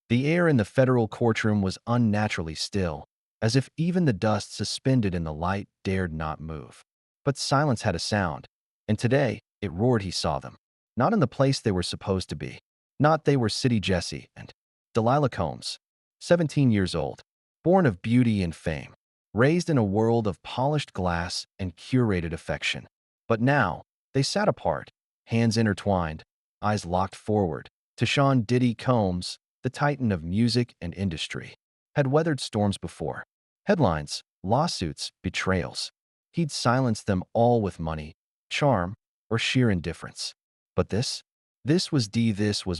The air in the federal courtroom was unnaturally still, as if even the dust suspended in the light dared not move. But silence had a sound, and today it roared. He saw them. Not in the place they were supposed to be. Not they were City Jesse and Delilah Combs, 17 years old, born of beauty and fame, raised in a world of polished glass and curated affection. But now, they sat apart, hands intertwined, eyes locked forward, to Shawn Diddy Combs, the titan of music and industry. Had weathered storms before. Headlines, lawsuits, betrayals. He'd silenced them all with money, charm, or sheer indifference. But this was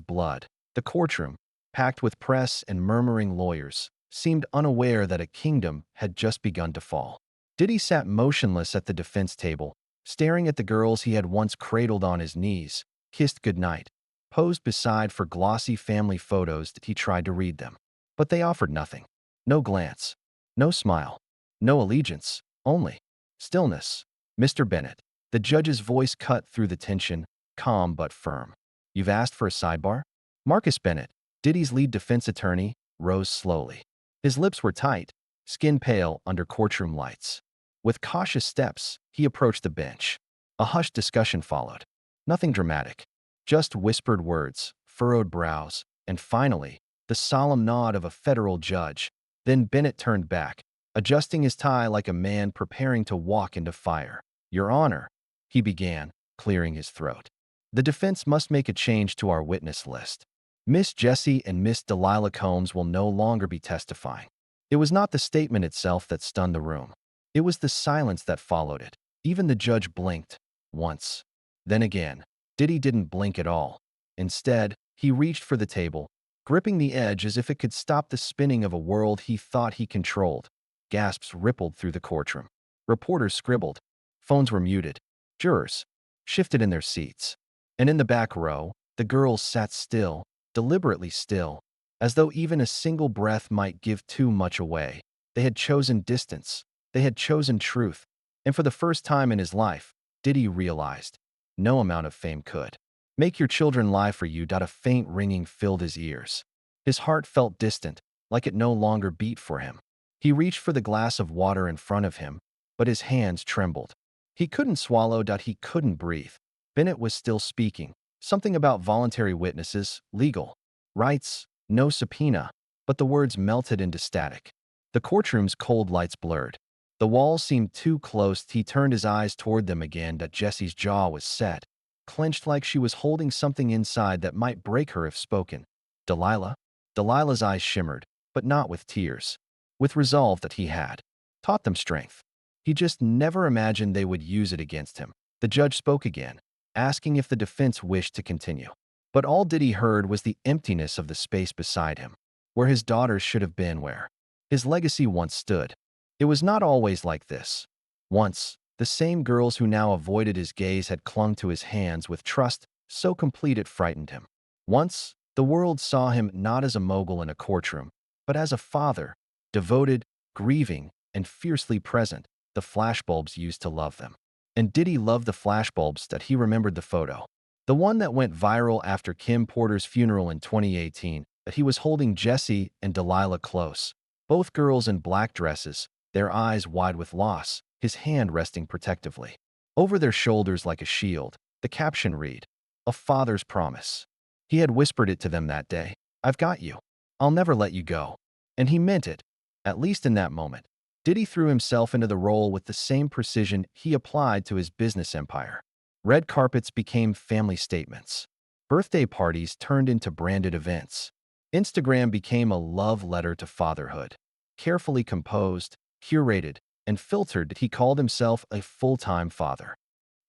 blood. The courtroom, packed with press and murmuring lawyers, seemed unaware that a kingdom had just begun to fall. Diddy sat motionless at the defense table, staring at the girls he had once cradled on his knees, kissed goodnight, posed beside for glossy family photos that he tried to read them. But they offered nothing. No glance, no smile, no allegiance, only stillness. Mr. Bennett, the judge's voice cut through the tension, calm but firm. You've asked for a sidebar? Marcus Bennett, Diddy's lead defense attorney, rose slowly. His lips were tight, skin pale under courtroom lights. With cautious steps, he approached the bench. A hushed discussion followed. Nothing dramatic, just whispered words, furrowed brows, and finally, the solemn nod of a federal judge. Then Bennett turned back, adjusting his tie like a man preparing to walk into fire. Your Honor, he began, clearing his throat. The defense must make a change to our witness list. Miss Jesse and Miss Delilah Combs will no longer be testifying. It was not the statement itself that stunned the room. It was the silence that followed it. Even the judge blinked, once. Then again, Diddy didn't blink at all. Instead, he reached for the table, gripping the edge as if it could stop the spinning of a world he thought he controlled. Gasps rippled through the courtroom. Reporters scribbled. Phones were muted. Jurors shifted in their seats. And in the back row, the girls sat still, deliberately still, as though even a single breath might give too much away. They had chosen distance. They had chosen truth. And for the first time in his life, Diddy realized, no amount of fame could make your children lie for you. A faint ringing filled his ears. His heart felt distant, like it no longer beat for him. He reached for the glass of water in front of him, but his hands trembled. He couldn't swallow. He couldn't breathe. Bennett was still speaking. Something about voluntary witnesses, legal rights, no subpoena, but the words melted into static. The courtroom's cold lights blurred. The walls seemed too close. He turned his eyes toward them again. Jesse's jaw was set, clenched like she was holding something inside that might break her if spoken. Delilah? Delilah's eyes shimmered, but not with tears. With resolve that he had taught them strength. He just never imagined they would use it against him. The judge spoke again, asking if the defense wished to continue. But all Diddy heard was the emptiness of the space beside him, where his daughters should have been, where his legacy once stood. It was not always like this. Once, the same girls who now avoided his gaze had clung to his hands with trust so complete it frightened him. Once, the world saw him not as a mogul in a courtroom, but as a father, devoted, grieving, and fiercely present. The flashbulbs used to love them. And Diddy loved the flashbulbs. That he remembered the photo. The one that went viral after Kim Porter's funeral in 2018, that he was holding Jesse and Delilah close. Both girls in black dresses, their eyes wide with loss, his hand resting protectively over their shoulders like a shield. The caption read, "A father's promise." He had whispered it to them that day. I've got you. I'll never let you go. And he meant it, at least in that moment. Diddy threw himself into the role with the same precision he applied to his business empire. Red carpets became family statements. Birthday parties turned into branded events. Instagram became a love letter to fatherhood. Carefully composed, curated, and filtered, he called himself a full-time father.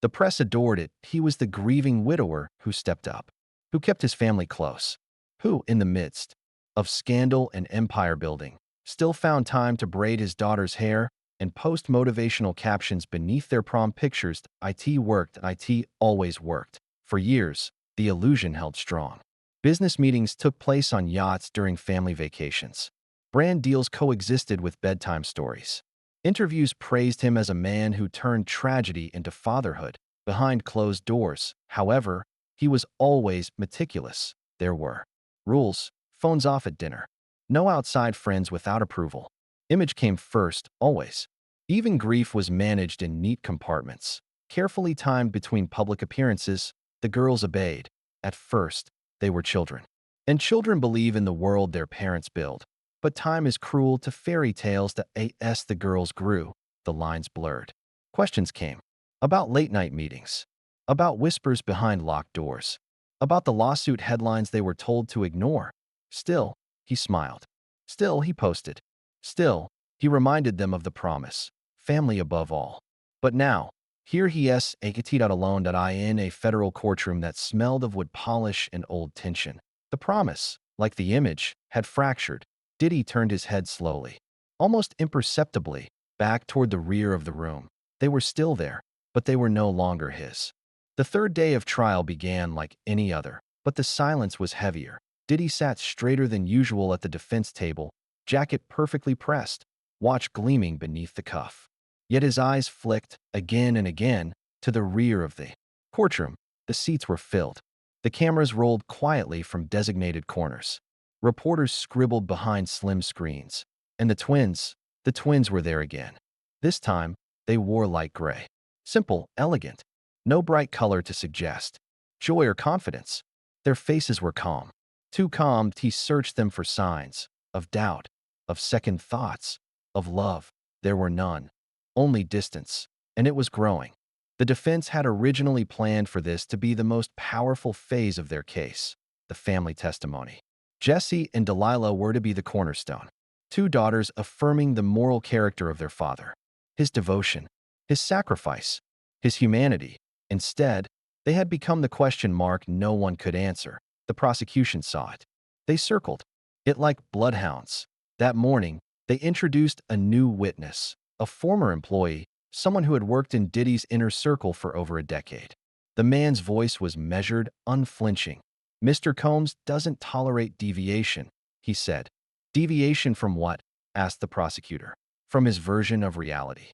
The press adored it. He was the grieving widower who stepped up, who kept his family close, who, in the midst of scandal and empire building, still found time to braid his daughter's hair and post motivational captions beneath their prom pictures. IT worked, and IT always worked. For years, the illusion held strong. Business meetings took place on yachts during family vacations. Brand deals coexisted with bedtime stories. Interviews praised him as a man who turned tragedy into fatherhood behind closed doors. However, he was always meticulous. There were rules, Phones off at dinner. No outside friends without approval. Image came first, always. Even grief was managed in neat compartments. Carefully timed between public appearances, the girls obeyed. At first, they were children. And children believe in the world their parents build. But time is cruel to fairy tales that as the girls grew, the lines blurred. Questions came. About late-night meetings. About whispers behind locked doors. About the lawsuit headlines they were told to ignore. Still, he smiled. Still, he posted. Still, he reminded them of the promise. Family above all. But now, here he is, alone in a federal courtroom that smelled of wood polish and old tension. The promise, like the image, had fractured. Diddy turned his head slowly, almost imperceptibly, back toward the rear of the room. They were still there, but they were no longer his. The third day of trial began like any other, but the silence was heavier. Diddy sat straighter than usual at the defense table, jacket perfectly pressed, watch gleaming beneath the cuff. Yet his eyes flicked, again and again, to the rear of the courtroom. The seats were filled. The cameras rolled quietly from designated corners. Reporters scribbled behind slim screens. And the twins were there again. This time, they wore light gray. Simple, elegant. No bright color to suggest joy or confidence. Their faces were calm. Too calm, he searched them for signs of doubt, of second thoughts, of love. There were none. Only distance. And it was growing. The defense had originally planned for this to be the most powerful phase of their case, the family testimony. Jesse and Delilah were to be the cornerstone. Two daughters affirming the moral character of their father. His devotion, his sacrifice, his humanity. Instead, they had become the question mark no one could answer. The prosecution saw it. They circled it like bloodhounds. That morning, they introduced a new witness, a former employee, someone who had worked in Diddy's inner circle for over a decade. The man's voice was measured, unflinching. "Mr. Combs doesn't tolerate deviation," he said. "Deviation from what?" asked the prosecutor. "From his version of reality."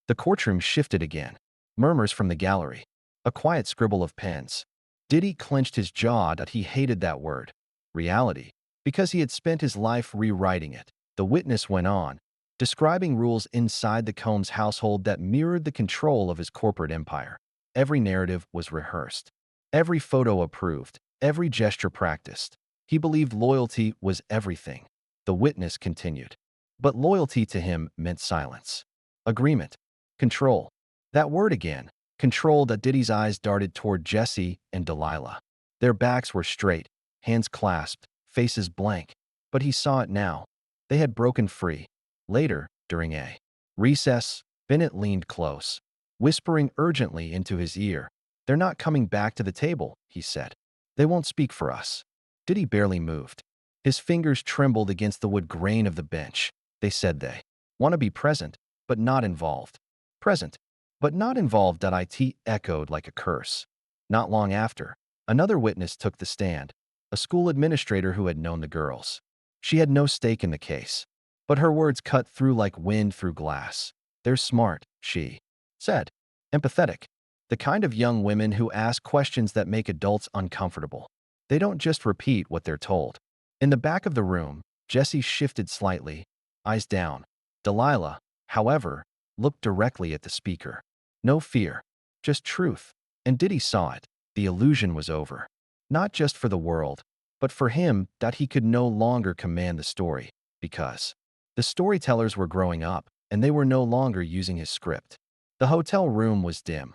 The courtroom shifted again. Murmurs from the gallery. A quiet scribble of pens. Diddy clenched his jaw that he hated that word. Reality. Because he had spent his life rewriting it. The witness went on, describing rules inside the Combs household that mirrored the control of his corporate empire. Every narrative was rehearsed. Every photo approved. Every gesture practiced. He believed loyalty was everything. The witness continued. But loyalty to him meant silence. Agreement. Control. That word again. Control. That Diddy's eyes darted toward Jesse and Delilah. Their backs were straight, hands clasped, faces blank. But he saw it now. They had broken free. Later, during a recess, Bennett leaned close, whispering urgently into his ear. "They're not coming back to the table," he said. "They won't speak for us." Diddy barely moved. His fingers trembled against the wood grain of the bench. They said they want to be present, but not involved. Present, but not involved. It echoed like a curse. Not long after, another witness took the stand, a school administrator who had known the girls. She had no stake in the case, but her words cut through like wind through glass. "They're smart," she said. "Empathetic. The kind of young women who ask questions that make adults uncomfortable. They don't just repeat what they're told." In the back of the room, Jesse shifted slightly, eyes down. Delilah, however, looked directly at the speaker. No fear, just truth. And Diddy saw it. The illusion was over. Not just for the world, but for him, that he could no longer command the story, because the storytellers were growing up, and they were no longer using his script. The hotel room was dim.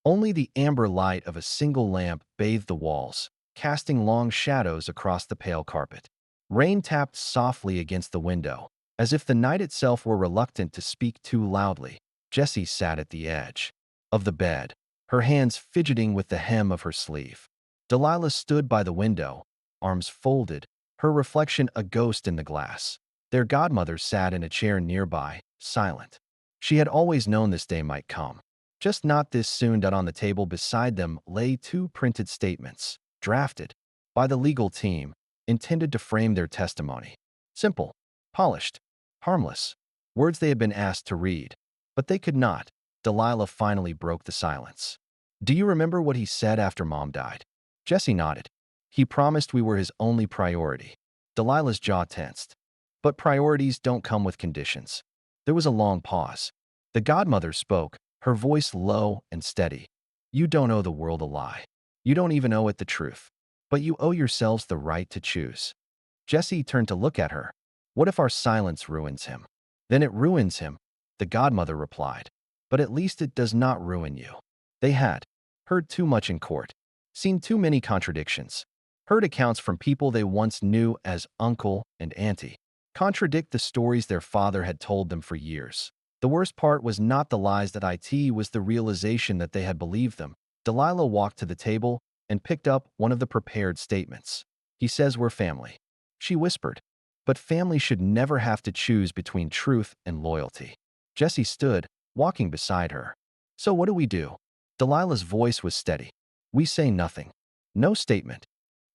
Only the amber light of a single lamp bathed the walls, casting long shadows across the pale carpet. Rain tapped softly against the window, as if the night itself were reluctant to speak too loudly. Jessie sat at the edge of the bed, her hands fidgeting with the hem of her sleeve. Delilah stood by the window, arms folded, her reflection a ghost in the glass. Their godmother sat in a chair nearby, silent. She had always known this day might come. Just not this soon. On the table beside them lay two printed statements, drafted by the legal team, intended to frame their testimony. Simple, polished, harmless. Words they had been asked to read. But they could not. Delilah finally broke the silence. "Do you remember what he said after Mom died?" Jesse nodded. "He promised we were his only priority." Delilah's jaw tensed. But priorities don't come with conditions. There was a long pause. The godmother spoke, her voice low and steady. You don't owe the world a lie. You don't even owe it the truth. But you owe yourselves the right to choose. Jesse turned to look at her. What if our silence ruins him? Then it ruins him, the godmother replied. But at least it does not ruin you. They had heard too much in court, seen too many contradictions, heard accounts from people they once knew as uncle and auntie contradict the stories their father had told them for years. The worst part was not the lies that it was the realization that they had believed them. Delilah walked to the table and picked up one of the prepared statements. He says we're family, she whispered. But family should never have to choose between truth and loyalty. Jesse stood, walking beside her. So what do we do? Delilah's voice was steady. We say nothing. No statement.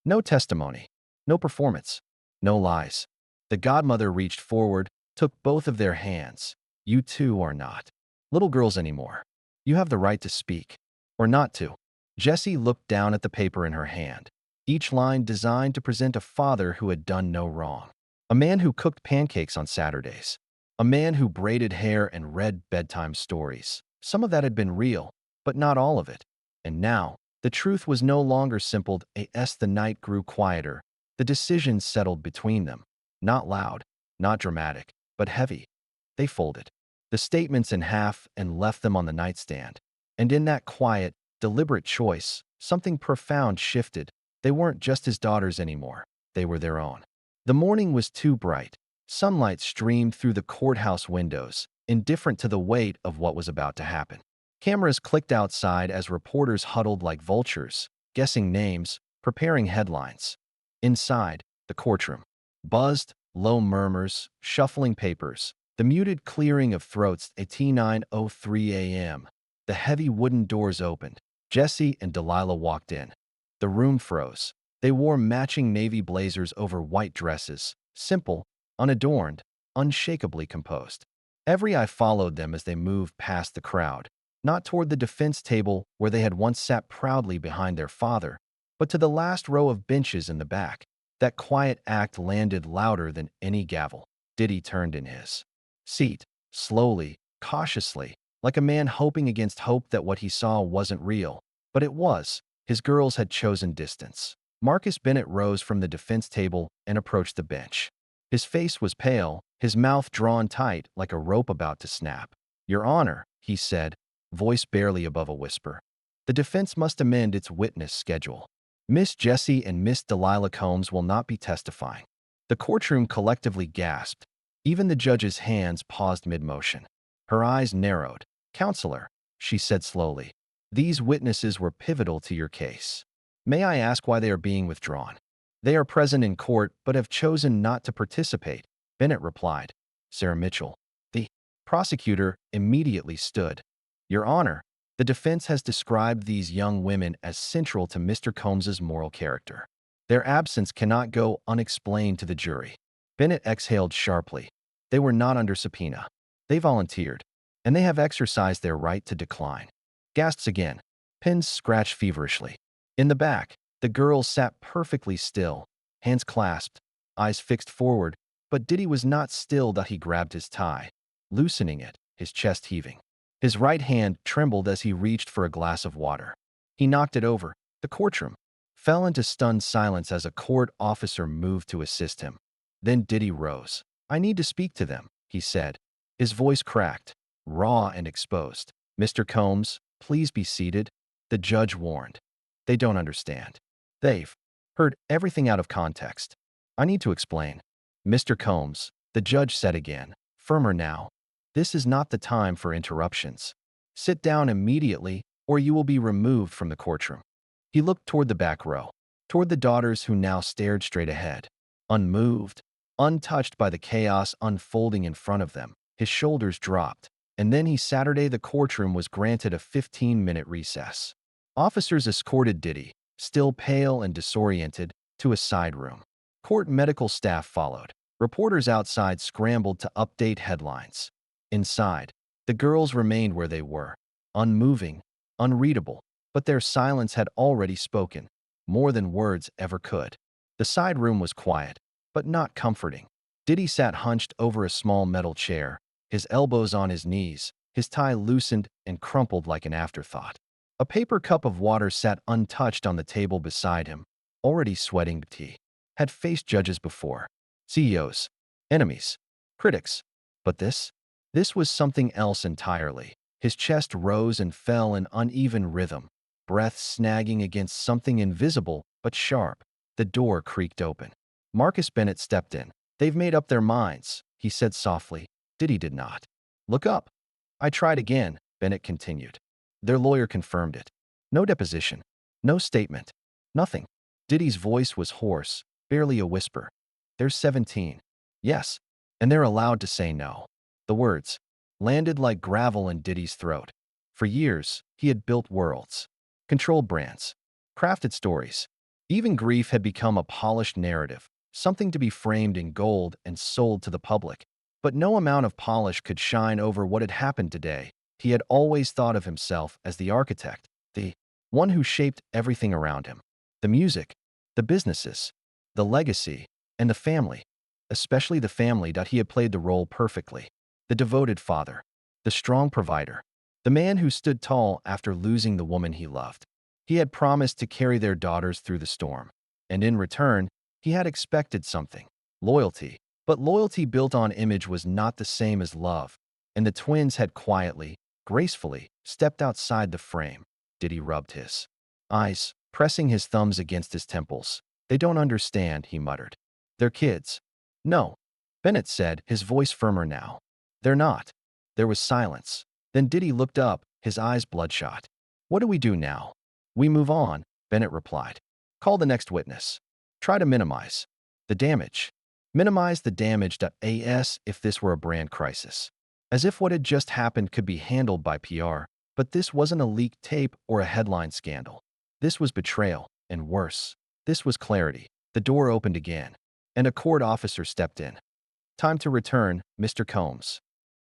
No testimony. No performance. No lies. The godmother reached forward, took both of their hands. You two are not little girls anymore. You have the right to speak. Or not to. Jessie looked down at the paper in her hand, each line designed to present a father who had done no wrong. A man who cooked pancakes on Saturdays. A man who braided hair and read bedtime stories. Some of that had been real, but not all of it. And now, the truth was no longer simple. As the night grew quieter, the decisions settled between them. Not loud, not dramatic, but heavy. They folded the statements in half and left them on the nightstand. And in that quiet, deliberate choice, something profound shifted. They weren't just his daughters anymore. They were their own. The morning was too bright. Sunlight streamed through the courthouse windows, indifferent to the weight of what was about to happen. Cameras clicked outside as reporters huddled like vultures, guessing names, preparing headlines. Inside, the courtroom buzzed, low murmurs, shuffling papers, the muted clearing of throats at 9:03 a.m. The heavy wooden doors opened. Jesse and Delilah walked in. The room froze. They wore matching navy blazers over white dresses, simple, unadorned, unshakably composed. Every eye followed them as they moved past the crowd, not toward the defense table where they had once sat proudly behind their father, but to the last row of benches in the back. That quiet act landed louder than any gavel. Diddy turned in his seat, slowly, cautiously, like a man hoping against hope that what he saw wasn't real. But it was. His girls had chosen distance. Marcus Bennett rose from the defense table and approached the bench. His face was pale, his mouth drawn tight like a rope about to snap. Your Honor, he said, voice barely above a whisper. The defense must amend its witness schedule. Miss Jessie and Miss Delilah Combs will not be testifying. The courtroom collectively gasped. Even the judge's hands paused mid-motion. Her eyes narrowed. Counselor, she said slowly, these witnesses were pivotal to your case. May I ask why they are being withdrawn? They are present in court but have chosen not to participate, Bennett replied. Sarah Mitchell, the prosecutor, immediately stood. Your Honor, the defense has described these young women as central to Mr. Combs's moral character. Their absence cannot go unexplained to the jury. Bennett exhaled sharply. They were not under subpoena. They volunteered, and they have exercised their right to decline. Gasps again. Pens scratched feverishly. In the back, the girls sat perfectly still, hands clasped, eyes fixed forward, but Diddy was not still that he grabbed his tie, loosening it, his chest heaving. His right hand trembled as he reached for a glass of water. He knocked it over. The courtroom fell into stunned silence as a court officer moved to assist him. Then Diddy rose. I need to speak to them, he said. His voice cracked, raw and exposed. Mr. Combs, please be seated, the judge warned. They don't understand. They've heard everything out of context. I need to explain. Mr. Combs, the judge said again, firmer now. This is not the time for interruptions. Sit down immediately, or you will be removed from the courtroom. He looked toward the back row, toward the daughters who now stared straight ahead. Unmoved, untouched by the chaos unfolding in front of them, his shoulders dropped. And then Saturday the courtroom was granted a 15-minute recess. Officers escorted Diddy, still pale and disoriented, to a side room. Court medical staff followed. Reporters outside scrambled to update headlines. Inside, the girls remained where they were, unmoving, unreadable, but their silence had already spoken, more than words ever could. The side room was quiet, but not comforting. Diddy sat hunched over a small metal chair, his elbows on his knees, his tie loosened and crumpled like an afterthought. A paper cup of water sat untouched on the table beside him, already sweating tea. Had faced judges before, CEOs, enemies, critics. But this was something else entirely. His chest rose and fell in uneven rhythm, breath snagging against something invisible but sharp. The door creaked open. Marcus Bennett stepped in. "They've made up their minds," he said softly. Diddy did not look up. "I tried again," Bennett continued. Their lawyer confirmed it. No deposition, no statement, nothing. Diddy's voice was hoarse, barely a whisper. "They're 17. Yes, and they're allowed to say no." The words landed like gravel in Diddy's throat. For years, he had built worlds, controlled brands, crafted stories. Even grief had become a polished narrative, something to be framed in gold and sold to the public. But no amount of polish could shine over what had happened today. He had always thought of himself as the architect, the one who shaped everything around him. The music, the businesses, the legacy, and the family, especially the family that he had played the role perfectly. The devoted father, the strong provider, the man who stood tall after losing the woman he loved. He had promised to carry their daughters through the storm, and in return, he had expected something: loyalty. But loyalty built on image was not the same as love, and the twins had quietly, gracefully, stepped outside the frame. Diddy rubbed his eyes, pressing his thumbs against his temples. "They don't understand," he muttered. "They're kids." "No," Bennett said, his voice firmer now. "They're not." There was silence. Then Diddy looked up, his eyes bloodshot. "What do we do now?" "We move on," Bennett replied. "Call the next witness. Try to minimize the damage. Minimize the damage. As if this were a brand crisis. As if what had just happened could be handled by PR. But this wasn't a leaked tape or a headline scandal. This was betrayal, and worse, this was clarity. The door opened again, and a court officer stepped in. "Time to return, Mr. Combs."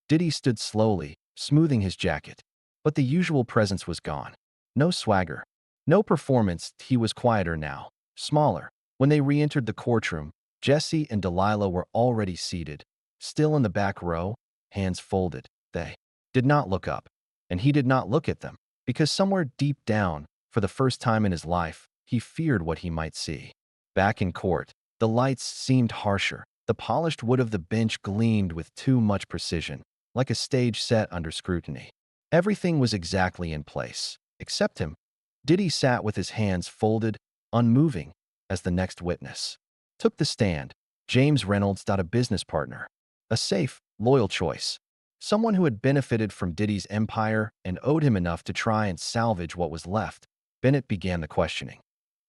Diddy stood slowly, smoothing his jacket. But the usual presence was gone. No swagger, no performance. He was quieter now, smaller. When they re-entered the courtroom, Jesse and Delilah were already seated, still in the back row, hands folded. They did not look up, and he did not look at them, because somewhere deep down, for the first time in his life, he feared what he might see. Back in court, the lights seemed harsher. The polished wood of the bench gleamed with too much precision, like a stage set under scrutiny. Everything was exactly in place, except him. Diddy sat with his hands folded, unmoving, as the next witness took the stand. James Reynolds, a business partner. A safe, loyal choice. Someone who had benefited from Diddy's empire and owed him enough to try and salvage what was left. Bennett began the questioning.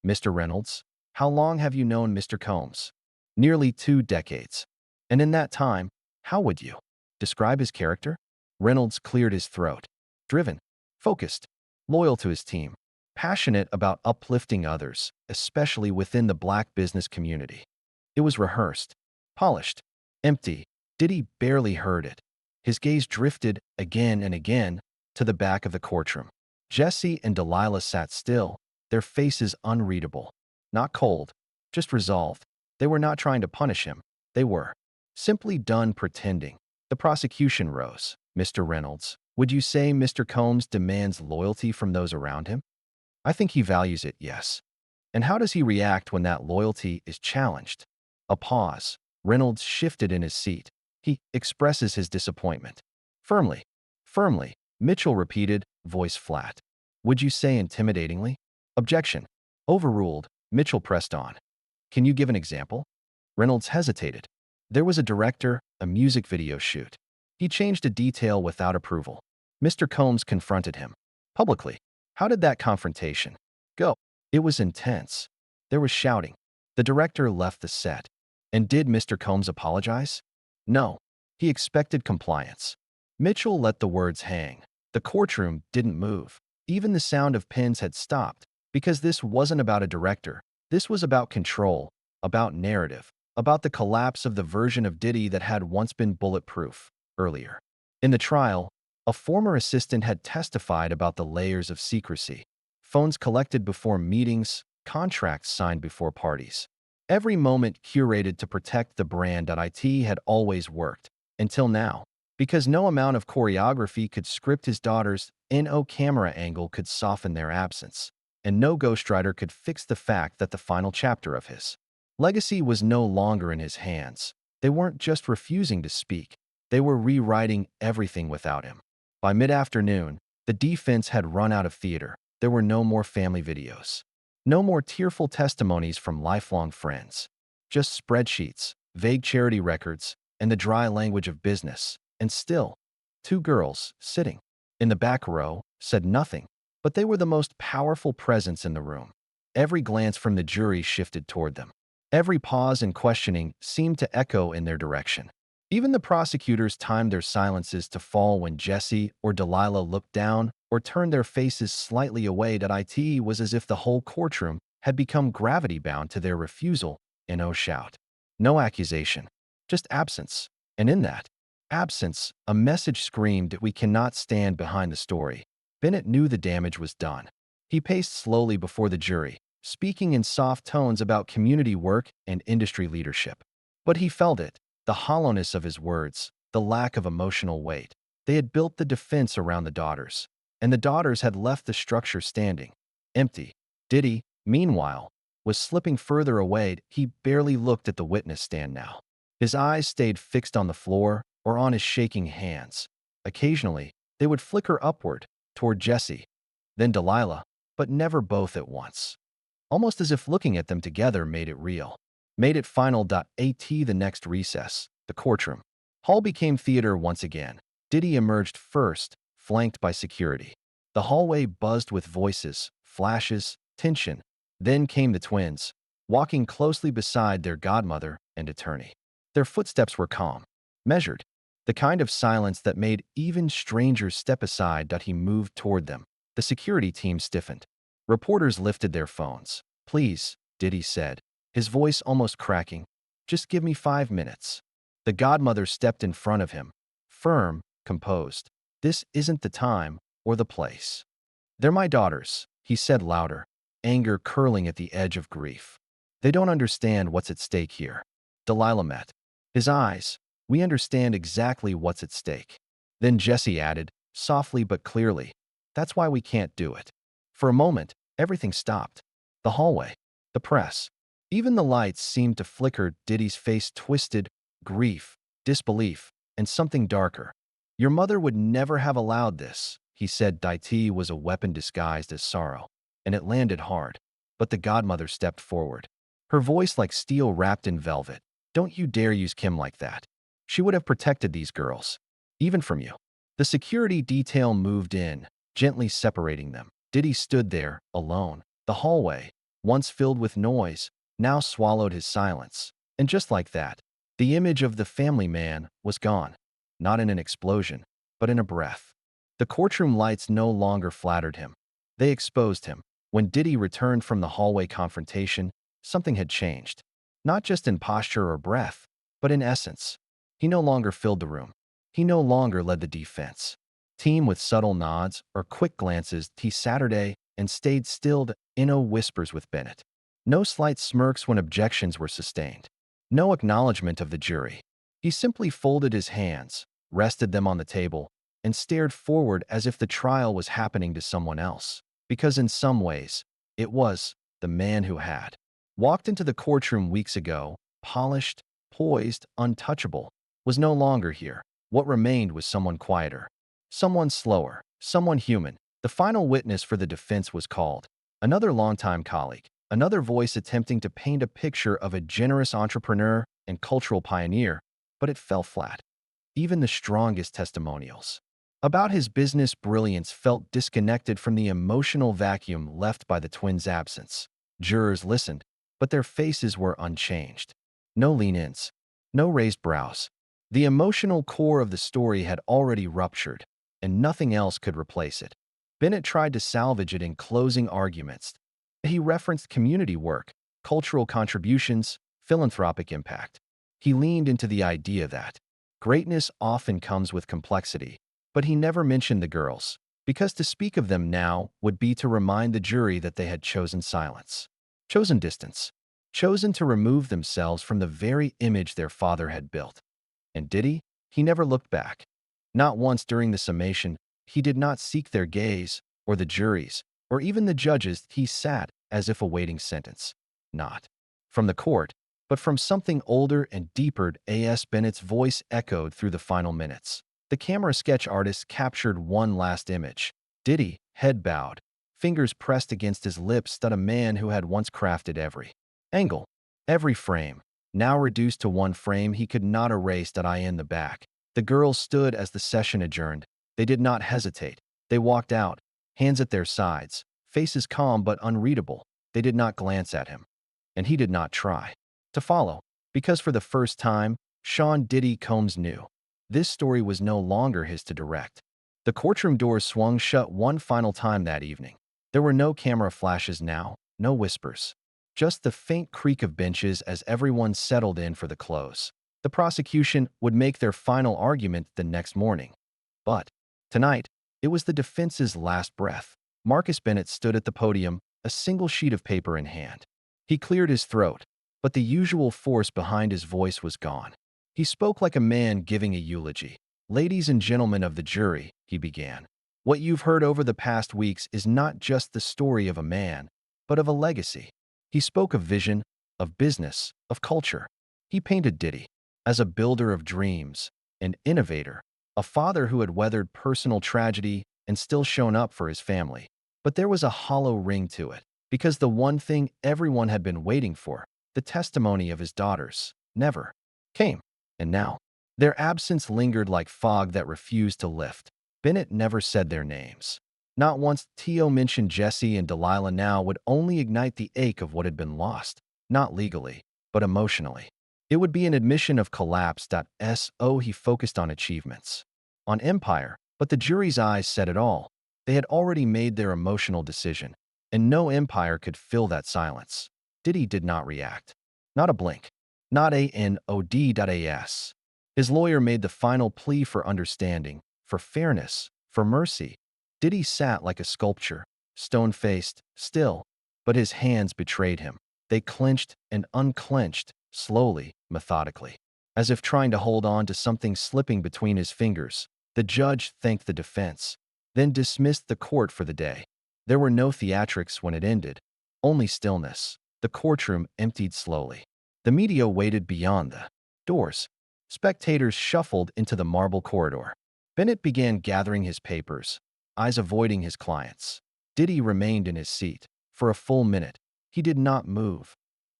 "Mr. Reynolds, how long have you known Mr. Combs?" "Nearly 2 decades. And in that time, how would you describe his character?" Reynolds cleared his throat. "Driven, focused, loyal to his team, passionate about uplifting others, especially within the black business community." It was rehearsed, polished, empty. Diddy barely heard it. His gaze drifted again and again to the back of the courtroom. Jesse and Delilah sat still, their faces unreadable. Not cold, just resolved. They were not trying to punish him. They were simply done pretending. The prosecution rose. "Mr. Reynolds, would you say Mr. Combs demands loyalty from those around him?" "I think he values it, yes." "And how does he react when that loyalty is challenged?" A pause. Reynolds shifted in his seat. "He expresses his disappointment. Firmly, firmly," Mitchell repeated, voice flat. "Would you say intimidatingly?" "Objection. Overruled." Mitchell pressed on. "Can you give an example?" Reynolds hesitated. "There was a director, a music video shoot. He changed a detail without approval." Mr. Combs confronted him. Publicly. "How did that confrontation go?" "It was intense. There was shouting. The director left the set." "And did Mr. Combs apologize?" "No. He expected compliance." Mitchell let the words hang. The courtroom didn't move. Even the sound of pens had stopped, because this wasn't about a director. This was about control, about narrative, about the collapse of the version of Diddy that had once been bulletproof. Earlier in the trial, a former assistant had testified about the layers of secrecy. Phones collected before meetings, contracts signed before parties. Every moment curated to protect the brand that IT had always worked, until now, because no amount of choreography could script his daughter's no camera angle could soften their absence, and no ghostwriter could fix the fact that the final chapter of his legacy was no longer in his hands. They weren't just refusing to speak, they were rewriting everything without him. By mid-afternoon, the defense had run out of theater. There were no more family videos. No more tearful testimonies from lifelong friends. Just spreadsheets, vague charity records, and the dry language of business. And still, two girls, sitting in the back row, said nothing, but they were the most powerful presence in the room. Every glance from the jury shifted toward them. Every pause and questioning seemed to echo in their direction. Even the prosecutors timed their silences to fall when Jesse or Delilah looked down or turned their faces slightly away. It was as if the whole courtroom had become gravity-bound to their refusal. No shout, no accusation, just absence. And in that absence, a message screamed, "We cannot stand behind the story." Bennett knew the damage was done. He paced slowly before the jury, speaking in soft tones about community work and industry leadership. But he felt it, the hollowness of his words, the lack of emotional weight. They had built the defense around the daughters, and the daughters had left the structure standing, empty. Diddy, meanwhile, was slipping further away. He barely looked at the witness stand now. His eyes stayed fixed on the floor or on his shaking hands. Occasionally, they would flicker upward, toward Jesse, then Delilah, but never both at once. Almost as if looking at them together made it real. Made it final. At the next recess, the courtroom hall became theater once again. Diddy emerged first, flanked by security. The hallway buzzed with voices, flashes, tension. Then came the twins, walking closely beside their godmother and attorney. Their footsteps were calm, measured, the kind of silence that made even strangers step aside. He moved toward them. The security team stiffened. Reporters lifted their phones. "Please," Diddy said, his voice almost cracking. "Just give me 5 minutes." The godmother stepped in front of him, firm, composed. "This isn't the time or the place." "They're my daughters," he said louder, anger curling at the edge of grief. "They don't understand what's at stake here." Delilah met his eyes. "We understand exactly what's at stake." Then Jesse added, softly but clearly, "That's why we can't do it." For a moment, everything stopped. The hallway, the press, even the lights seemed to flicker. Diddy's face twisted, grief, disbelief, and something darker. "Your mother would never have allowed this," he said. It was a weapon disguised as sorrow, and it landed hard. But the godmother stepped forward, her voice like steel wrapped in velvet. "Don't you dare use Kim like that. She would have protected these girls, even from you." The security detail moved in, gently separating them. Diddy stood there, alone. The hallway, once filled with noise, now swallowed his silence. And just like that, the image of the family man was gone. Not in an explosion, but in a breath. The courtroom lights no longer flattered him. They exposed him. When Diddy returned from the hallway confrontation, something had changed. Not just in posture or breath, but in essence. He no longer filled the room. He no longer led the defense team with subtle nods or quick glances. He Saturday and stayed stilled, whispers with Bennett. No slight smirks when objections were sustained. No acknowledgement of the jury. He simply folded his hands, rested them on the table, and stared forward as if the trial was happening to someone else. Because in some ways, it was. The man who had walked into the courtroom weeks ago, polished, poised, untouchable, was no longer here. What remained was someone quieter, someone slower, someone human. The final witness for the defense was called. Another longtime colleague, another voice attempting to paint a picture of a generous entrepreneur and cultural pioneer, but it fell flat. Even the strongest testimonials about his business brilliance felt disconnected from the emotional vacuum left by the twins' absence. Jurors listened, but their faces were unchanged. No lean-ins, no raised brows. The emotional core of the story had already ruptured, and nothing else could replace it. Bennett tried to salvage it in closing arguments. He referenced community work, cultural contributions, philanthropic impact. He leaned into the idea that greatness often comes with complexity, but he never mentioned the girls, because to speak of them now would be to remind the jury that they had chosen silence, chosen distance, chosen to remove themselves from the very image their father had built. And Diddy? He never looked back. Not once during the summation. He did not seek their gaze, or the jury's, or even the judge's. He sat as if awaiting sentence. Not from the court, but from something older and deeper. A.S. Bennett's voice echoed through the final minutes. The camera sketch artist captured one last image. Diddy, head bowed, fingers pressed against his lips, stood a man who had once crafted every angle, every frame, now reduced to one frame he could not erase. I in the back. The girls stood as the session adjourned. They did not hesitate. They walked out, hands at their sides, faces calm but unreadable. They did not glance at him. And he did not try to follow, because for the first time, Shawn Diddy Combs knew this story was no longer his to direct. The courtroom doors swung shut one final time that evening. There were no camera flashes now, no whispers. Just the faint creak of benches as everyone settled in for the close. The prosecution would make their final argument the next morning. But tonight, it was the defense's last breath. Marcus Bennett stood at the podium, a single sheet of paper in hand. He cleared his throat, but the usual force behind his voice was gone. He spoke like a man giving a eulogy. "Ladies and gentlemen of the jury," he began, "what you've heard over the past weeks is not just the story of a man, but of a legacy." He spoke of vision, of business, of culture. He painted Diddy as a builder of dreams, an innovator, a father who had weathered personal tragedy and still shown up for his family. But there was a hollow ring to it, because the one thing everyone had been waiting for, the testimony of his daughters, never came. And now, their absence lingered like fog that refused to lift. Bennett never said their names. Not once. T.O. mentioned Jesse and Delilah now would only ignite the ache of what had been lost, not legally, but emotionally. It would be an admission of collapse. So he focused on achievements, on empire, but the jury's eyes said it all. They had already made their emotional decision, and no empire could fill that silence. Diddy did not react. Not a blink. Not a nod. His lawyer made the final plea for understanding, for fairness, for mercy. Diddy sat like a sculpture, stone-faced, still, but his hands betrayed him. They clenched and unclenched, slowly, methodically, as if trying to hold on to something slipping between his fingers. The judge thanked the defense, then dismissed the court for the day. There were no theatrics when it ended, only stillness. The courtroom emptied slowly. The media waited beyond the doors. Spectators shuffled into the marble corridor. Bennett began gathering his papers, eyes avoiding his clients. Diddy remained in his seat. For a full minute, he did not move.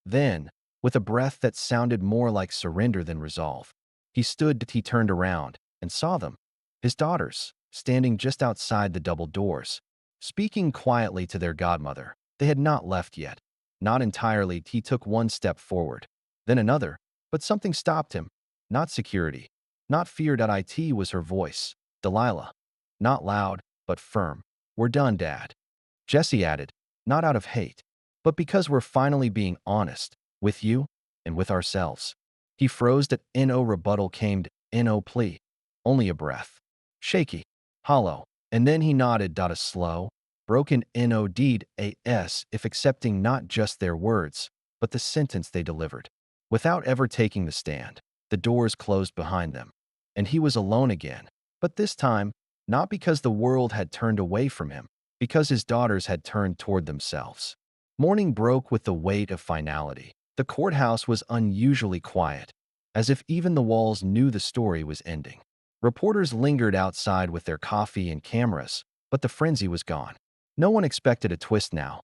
Then, with a breath that sounded more like surrender than resolve, he stood. He turned around and saw them, his daughters, standing just outside the double doors, speaking quietly to their godmother. They had not left yet. Not entirely. He took one step forward, then another, but something stopped him. Not security, not fear. It was her voice. "Delilah." Not loud, but firm. "We're done, Dad." Jesse added, "Not out of hate, but because we're finally being honest, with you and with ourselves." He froze. No rebuttal came. No plea. Only a breath. Shaky, hollow. And then he nodded. A slow, broken no deed as if accepting not just their words, but the sentence they delivered. Without ever taking the stand, the doors closed behind them, and he was alone again. But this time, not because the world had turned away from him, because his daughters had turned toward themselves. Morning broke with the weight of finality. The courthouse was unusually quiet, as if even the walls knew the story was ending. Reporters lingered outside with their coffee and cameras, but the frenzy was gone. No one expected a twist now.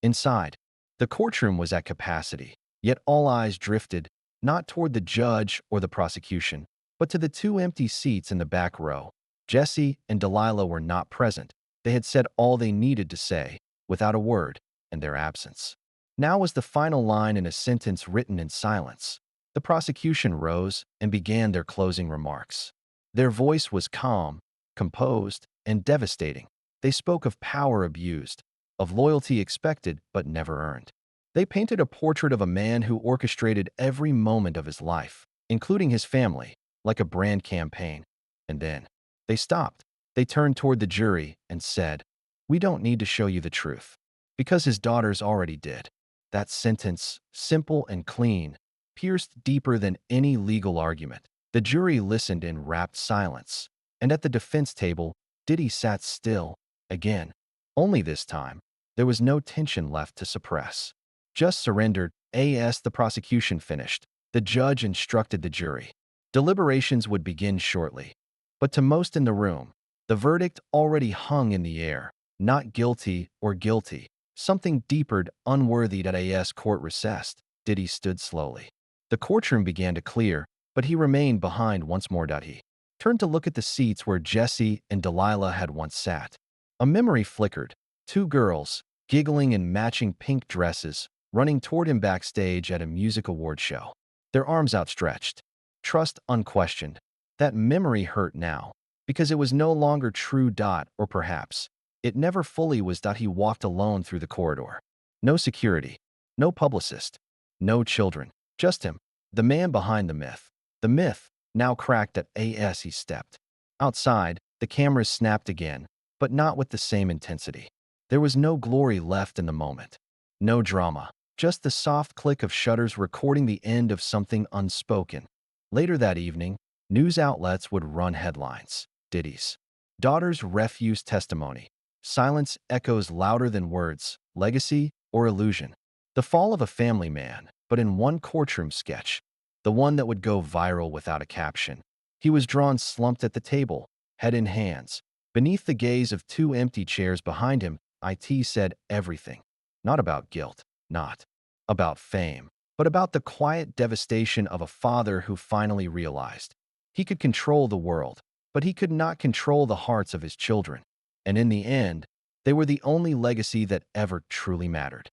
Inside, the courtroom was at capacity, yet all eyes drifted, not toward the judge or the prosecution, but to the two empty seats in the back row. Jesse and Delilah were not present. They had said all they needed to say, without a word, in their absence. Now was the final line in a sentence written in silence. The prosecution rose and began their closing remarks. Their voice was calm, composed, and devastating. They spoke of power abused, of loyalty expected but never earned. They painted a portrait of a man who orchestrated every moment of his life, including his family, like a brand campaign. And then, they stopped. They turned toward the jury and said, "We don't need to show you the truth, because his daughters already did." That sentence, simple and clean, pierced deeper than any legal argument. The jury listened in rapt silence, and at the defense table, Diddy sat still, again. Only this time, there was no tension left to suppress. Just surrendered, as the prosecution finished. The judge instructed the jury. Deliberations would begin shortly. But to most in the room, the verdict already hung in the air. Not guilty or guilty. Something deepered, unworthy that as court recessed. Diddy stood slowly. The courtroom began to clear, but he remained behind once more. He turned to look at the seats where Jesse and Delilah had once sat. A memory flickered. Two girls, giggling in matching pink dresses, running toward him backstage at a music award show. Their arms outstretched. Trust unquestioned. That memory hurt now, because it was no longer true. Or perhaps, it never fully was. He walked alone through the corridor. No security, no publicist, no children, just him, the man behind the myth. The myth, now cracked at as he stepped. Outside, the cameras snapped again, but not with the same intensity. There was no glory left in the moment. No drama, just the soft click of shutters recording the end of something unspoken. Later that evening, news outlets would run headlines. Diddy's daughter's refused testimony. Silence echoes louder than words, legacy or illusion. The fall of a family man, but in one courtroom sketch, the one that would go viral without a caption. He was drawn slumped at the table, head in hands. Beneath the gaze of two empty chairs behind him, it said everything. Not about guilt, not about fame, but about the quiet devastation of a father who finally realized he could control the world, but he could not control the hearts of his children. And in the end, they were the only legacy that ever truly mattered.